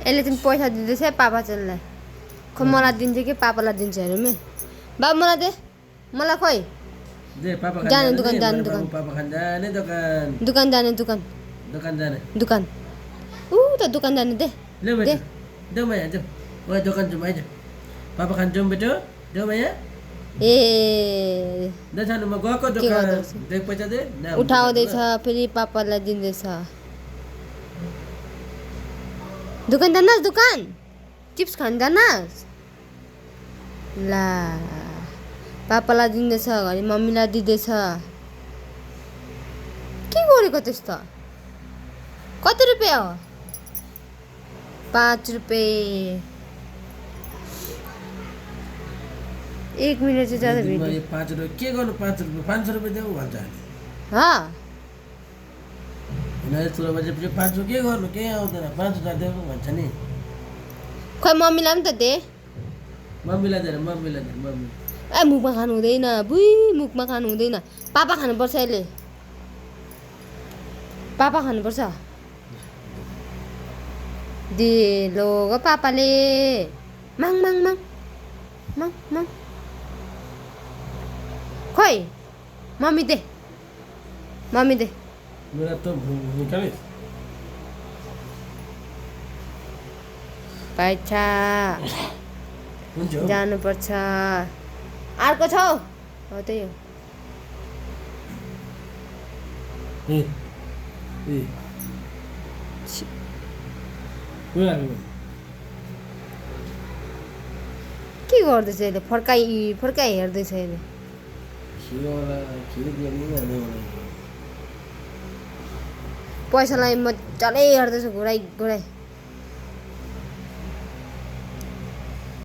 यसले चाहिँ पैसा दिँदैछ है पापा चेललाई खो मलाई दिन्छ कि पापालाई दिन्छ हेरौँ है बाबु मलाई दे मलाई खोइ दे पापा खान जाने जाने दुकान, दे, जाने मेरो दुकान। बाबु पापा खान जाने दुकान दुकान जाने दुकान दुकान जाने दुकान त दुकान जाने दे ले बेटा जाऊ माया जाऊ वहाँ दोकान जाऊँ आइज पापा खान जाऊँ बेटा जाऊ माया ए दे सानो म गएको के दोकान गर्दो रहेछ? देख पैसा दे ना उठाउँदैछ फेरि पापालाई दिँदैछ दुकान जानुहोस् दुकान चिप्स खान जानुहोस् ला पापालाई दिँदैछ घरि मम्मीलाई दिँदैछ के गरेको त्यस्तो कति रुपियाँ हो 5 रुपियाँ 1 मिनट चाहिँ ज्यादा दिनमा भेट्यो यो 5 रुपियाँ के गर्नु 5 रुपियाँ 500 रुपियाँ देऊ भन्छ हाँ होइन यस्तो बजेपछि 500 के गर्नु केही आउँदैन 5000 देऊ भन्छ नि खोइ मम्मीलाई पनि त दे मम्मीलाई दे मम्मीलाई दे मम्मी ए मुखमा खानु हुँदैन बुई मुखमा खानु हुँदैन पापा खानुपर्छ अहिले पापा खानुपर्छ दे लो ग पापाले माग माग माग माग माग खोइ मम्मी दे मेरा तो निकाले पैसा हुन्छ जानुपर्छ अर्को छ हो त्यही हो ए ए कुन आएको के गर्दैछ अहिले फर्काइ हेर्दैछ अहिले खिरवाला खिर दिने गर्ने मलाई पैसालाई मजाले हेर्दैछ घुराइ